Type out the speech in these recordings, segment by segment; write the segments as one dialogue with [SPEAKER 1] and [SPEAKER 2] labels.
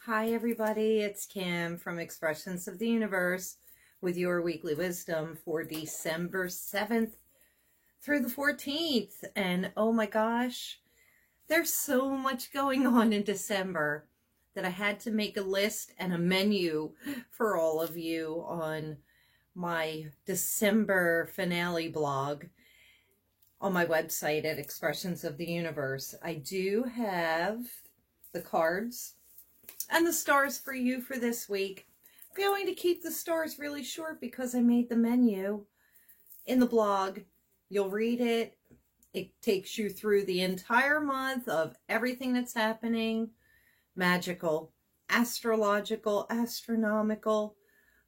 [SPEAKER 1] Hi everybody, it's Kim from Expressions of the Universe with your weekly wisdom for December 7th through the 14th. And oh my gosh, there's so much going on in December that I had to make a list and a menu for all of you on my December finale blog on my website at Expressions of the Universe. I do have the cards and the stars for you for this week. I'm going to keep the stars really short because I made the menu in the blog. You'll read it. It takes you through the entire month of everything that's happening. Magical, astrological, astronomical,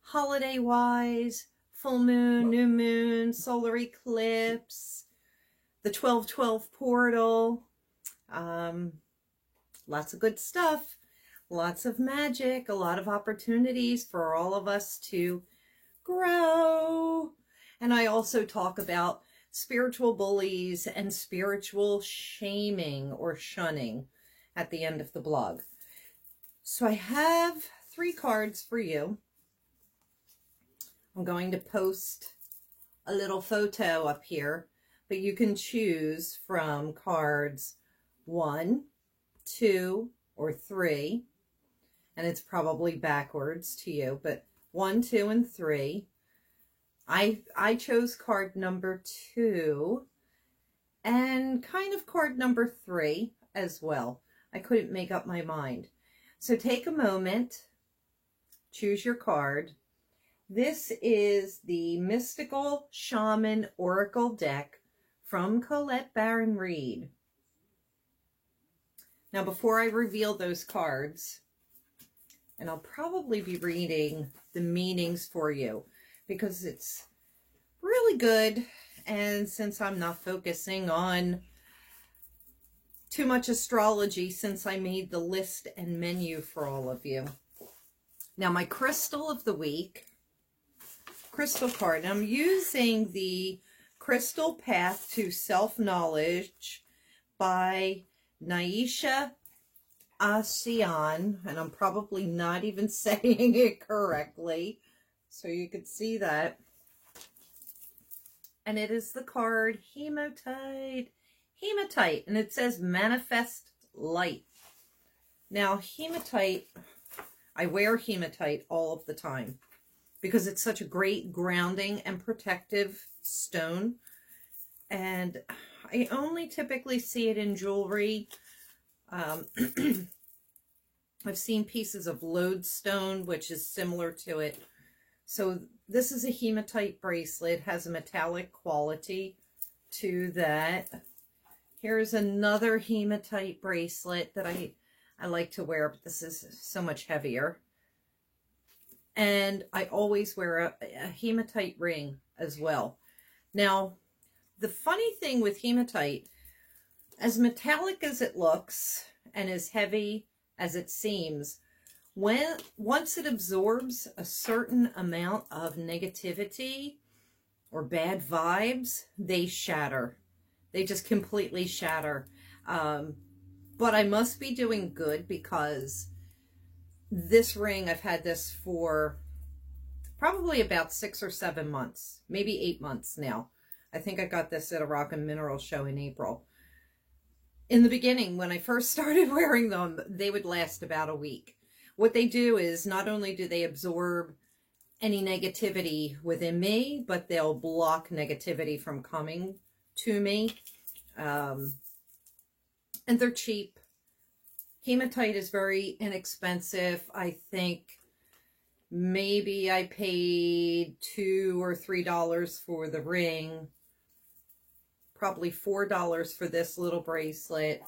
[SPEAKER 1] holiday-wise, full moon, new moon, solar eclipse, the 12/12 portal. Lots of good stuff. Lots of magic, a lot of opportunities for all of us to grow. And I also talk about spiritual bullies and spiritual shaming or shunning at the end of the blog. So I have 3 cards for you. I'm going to post a little photo up here, but you can choose from cards 1, 2, or 3. And it's probably backwards to you, but 1, 2, and 3. I chose card number 2 and kind of card number 3 as well. I couldn't make up my mind. So take a moment, choose your card. This is the Mystical Shaman Oracle deck from Colette Baron Reid. Now, before I reveal those cards, and I'll probably be reading the meanings for you because it's really good. And since I'm not focusing on too much astrology, since I made the list and menu for all of you. Now, my crystal of the week, crystal card. And I'm using the Crystal Path to Self-Knowledge by Naisha Asian, and I'm probably not even saying it correctly, so you could see that. And it is the card Hematite, and it says Manifest Light. Now, hematite, I wear hematite all of the time because it's such a great grounding and protective stone, and I only typically see it in jewelry. I've seen pieces of lodestone, which is similar to it. So this is a hematite bracelet, has a metallic quality to that. Here's another hematite bracelet that I like to wear, but this is so much heavier. And I always wear a hematite ring as well. Now, the funny thing with hematite, as metallic as it looks and as heavy as it seems, once it absorbs a certain amount of negativity or bad vibes, they shatter. They just completely shatter. But I must be doing good because this ring, I've had this for probably about 6 or 7 months, maybe 8 months now. I think I got this at a rock and mineral show in April. In the beginning, when I first started wearing them, they would last about a week. What they do is not only do they absorb any negativity within me, but they'll block negativity from coming to me. And they're cheap. Hematite is very inexpensive. I think maybe I paid $2 or $3 for the ring. Probably $4 for this little bracelet,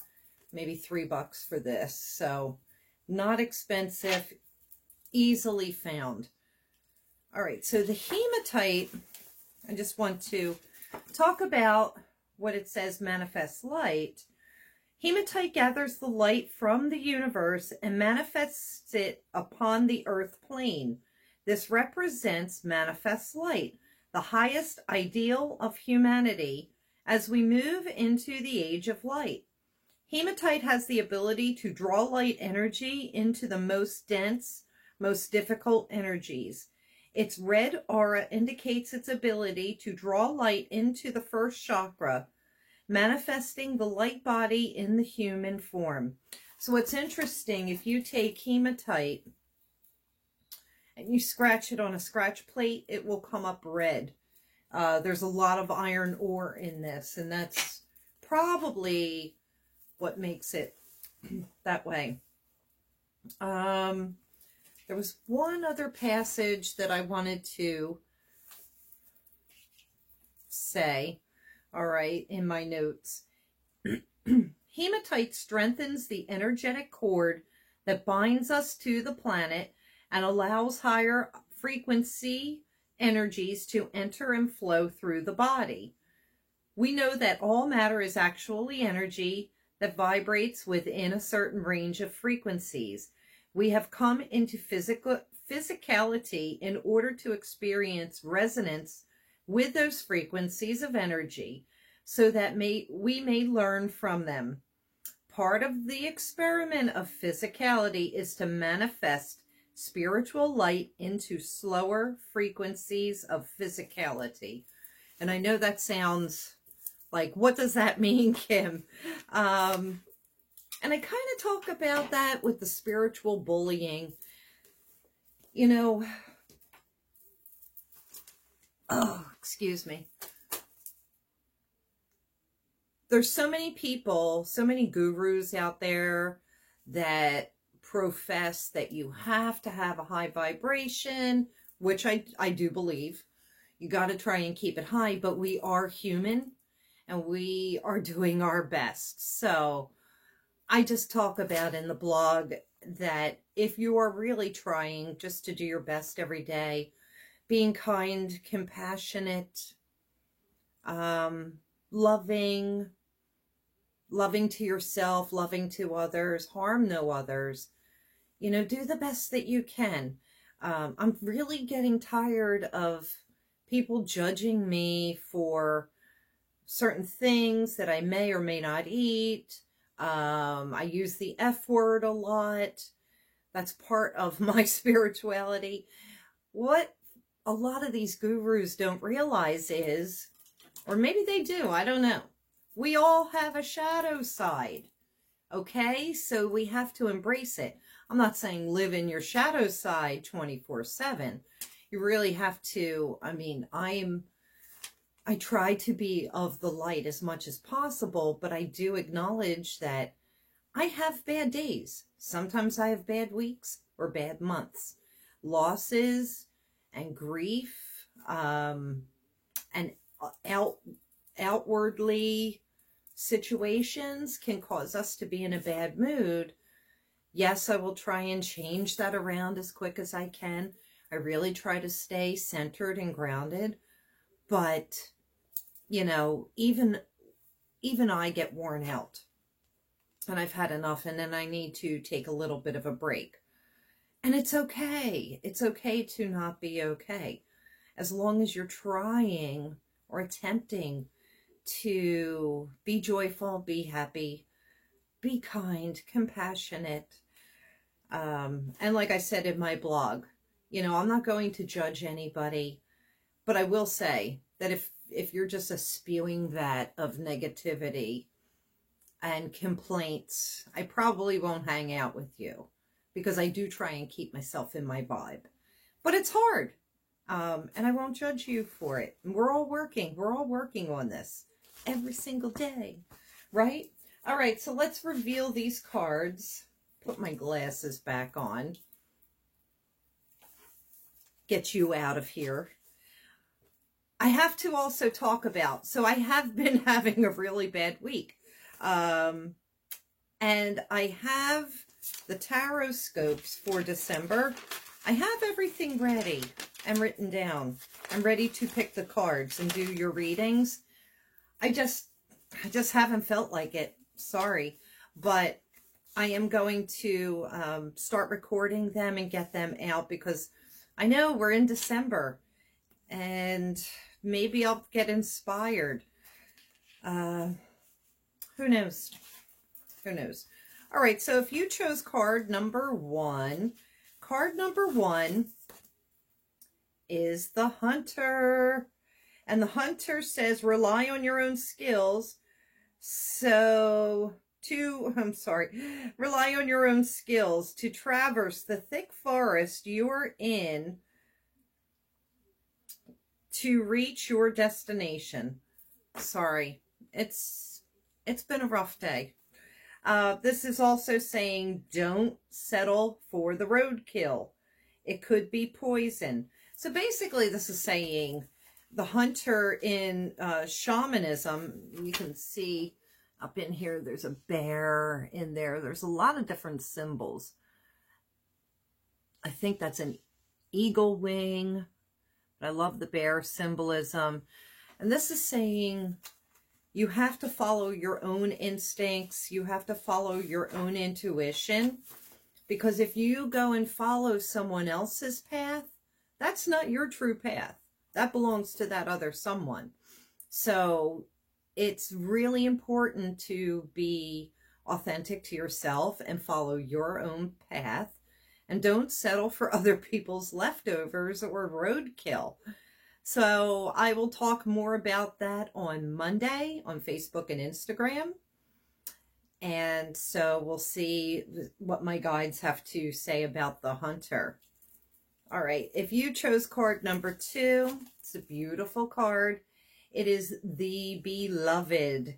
[SPEAKER 1] maybe $3 for this. So not expensive, easily found. All right, so the hematite, I just want to talk about what it says, manifest light. Hematite gathers the light from the universe and manifests it upon the earth plane. This represents manifest light, the highest ideal of humanity, as we move into the age of light. Hematite has the ability to draw light energy into the most dense, most difficult energies. Its red aura indicates its ability to draw light into the first chakra, manifesting the light body in the human form. So what's interesting, if you take hematite and you scratch it on a scratch plate, it will come up red. There's a lot of iron ore in this, and that's probably what makes it that way. There was one other passage that I wanted to say, all right, in my notes. Hematite strengthens the energetic cord that binds us to the planet and allows higher frequency energies to enter and flow through the body. We know that all matter is actually energy that vibrates within a certain range of frequencies. We have come into physicality in order to experience resonance with those frequencies of energy so that we may learn from them. Part of the experiment of physicality is to manifest spiritual light into slower frequencies of physicality. And I know that sounds like, what does that mean, Kim? And I kind of talk about that with the spiritual bullying. You know, oh, excuse me. There's so many people, so many gurus out there that profess that you have to have a high vibration, which I do believe. You got to try and keep it high, but we are human and we are doing our best. So I just talk about in the blog that if you are really trying just to do your best every day, being kind, compassionate, loving to yourself, loving to others, harm no others, you know, do the best that you can. I'm really getting tired of people judging me for certain things that I may or may not eat. I use the F word a lot. That's part of my spirituality. What a lot of these gurus don't realize is, or maybe they do, I don't know, we all have a shadow side, okay? So we have to embrace it. I'm not saying live in your shadow side 24/7. You really have to, I mean, I try to be of the light as much as possible, but I do acknowledge that I have bad days. Sometimes I have bad weeks or bad months. Losses and grief, and outwardly situations can cause us to be in a bad mood. Yes, I will try and change that around as quick as I can. I really try to stay centered and grounded, but you know, even I get worn out and I've had enough, and then I need to take a little bit of a break. And it's okay. It's okay to not be okay. As long as you're trying or attempting to be joyful, be happy, be kind, compassionate. And like I said in my blog, you know, I'm not going to judge anybody, but I will say that if you're just a spewing vat of negativity and complaints, I probably won't hang out with you, because I do try and keep myself in my vibe. But it's hard, and I won't judge you for it. We're all working on this every single day, right? All right, so let's reveal these cards. Put my glasses back on. Get you out of here. I have to also talk about, so I have been having a really bad week. And I have the tarot scopes for December. I have everything ready and written down. I'm ready to pick the cards and do your readings. I just haven't felt like it. Sorry. But I am going to start recording them and get them out, because I know we're in December and maybe I'll get inspired. Who knows? Who knows? All right, so if you chose card number 1, card number 1 is the Hunter. And the Hunter says, rely on your own skills. Rely on your own skills to traverse the thick forest you are in to reach your destination. Sorry, it's been a rough day. This is also saying don't settle for the roadkill. It could be poison. So basically this is saying the Hunter in shamanism, you can see up in here, there's a bear in there. There's a lot of different symbols. I think that's an eagle wing. But I love the bear symbolism. And this is saying you have to follow your own instincts. You have to follow your own intuition. Because if you go and follow someone else's path, that's not your true path. That belongs to that other someone. So it's really important to be authentic to yourself and follow your own path. And don't settle for other people's leftovers or roadkill. So I will talk more about that on Monday on Facebook and Instagram. And so we'll see what my guides have to say about the Hunter. All right, if you chose card number 2, it's a beautiful card. It is the Beloved.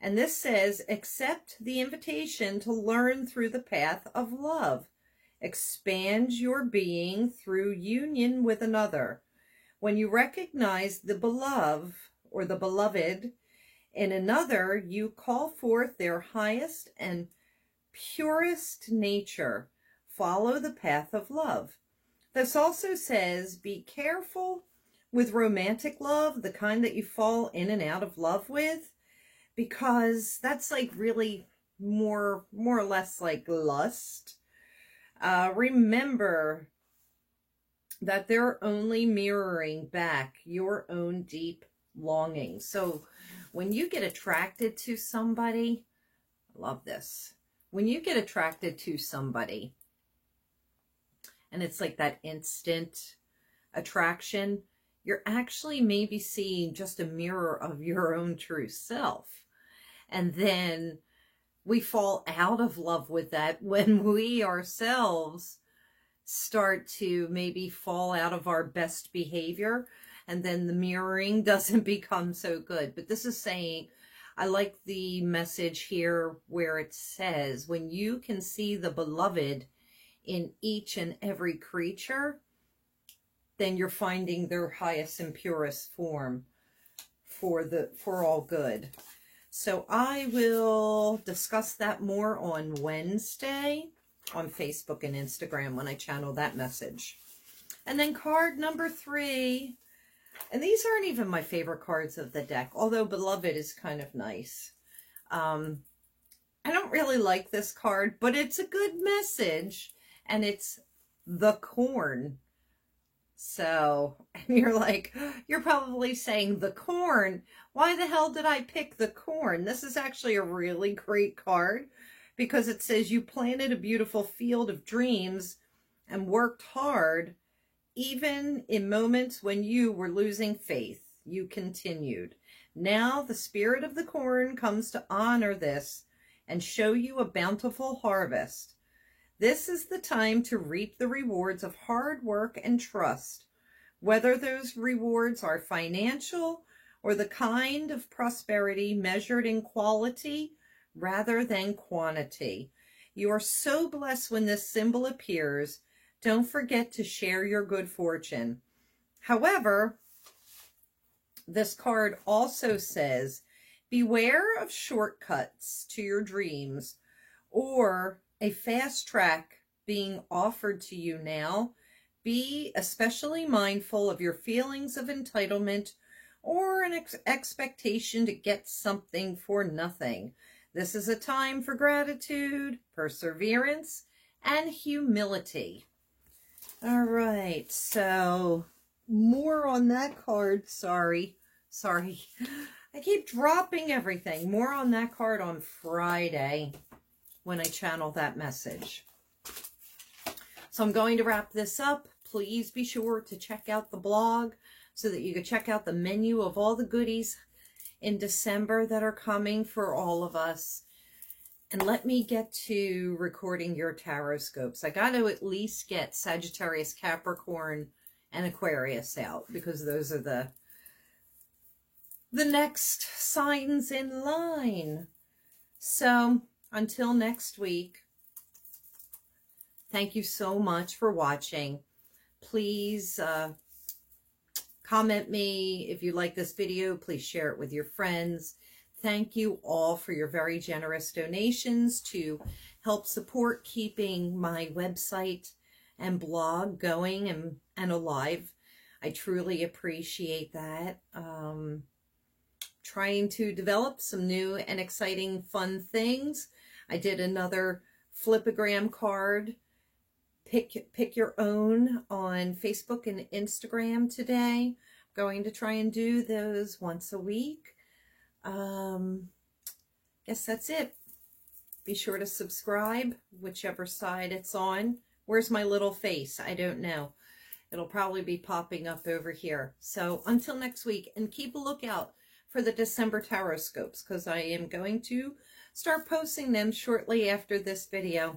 [SPEAKER 1] And this says, accept the invitation to learn through the path of love. Expand your being through union with another. When you recognize the beloved or the beloved in another, you call forth their highest and purest nature. Follow the path of love. This also says, be careful with romantic love, the kind that you fall in and out of love with, because that's like really more or less like lust. Remember that they're only mirroring back your own deep longing. So when you get attracted to somebody, I love this. When you get attracted to somebody, and it's like that instant attraction, you're actually maybe seeing just a mirror of your own true self. And then we fall out of love with that when we ourselves start to maybe fall out of our best behavior, and then the mirroring doesn't become so good. But this is saying, I like the message here where it says, when you can see the beloved in each and every creature, then you're finding their highest and purest form for all good. So I will discuss that more on Wednesday on Facebook and Instagram when I channel that message. And then card number 3, and these aren't even my favorite cards of the deck, although Beloved is kind of nice. I don't really like this card, but it's a good message, and it's the Corn. So, and you're probably saying, the Corn? Why the hell did I pick the Corn? This is actually a really great card because it says you planted a beautiful field of dreams and worked hard. Even in moments when you were losing faith, you continued. Now the spirit of the Corn comes to honor this and show you a bountiful harvest. This is the time to reap the rewards of hard work and trust, whether those rewards are financial or the kind of prosperity measured in quality rather than quantity. You are so blessed when this symbol appears. Don't forget to share your good fortune. However, this card also says, beware of shortcuts to your dreams or a fast track being offered to you now. Be especially mindful of your feelings of entitlement or an expectation to get something for nothing. This is a time for gratitude, perseverance, and humility. All right, so more on that card. Sorry. I keep dropping everything. More on that card on Friday. when I channel that message. So I'm going to wrap this up. Please be sure to check out the blog so that you can check out the menu of all the goodies in December that are coming for all of us. And let me get to recording your tarot scopes. I got to at least get Sagittarius, Capricorn, and Aquarius out because those are the next signs in line. So until next week, thank you so much for watching. Please comment me if you like this video. Please share it with your friends. Thank you all for your very generous donations to help support keeping my website and blog going and alive. I truly appreciate that. Trying to develop some new and exciting fun things. I did another Flipagram card, pick your own, on Facebook and Instagram today. I'm going to try and do those once a week. Guess that's it. Be sure to subscribe, whichever side it's on. Where's my little face? I don't know. It'll probably be popping up over here. So until next week, and keep a lookout for the December tarot scopes, because I am going to start posting them shortly after this video.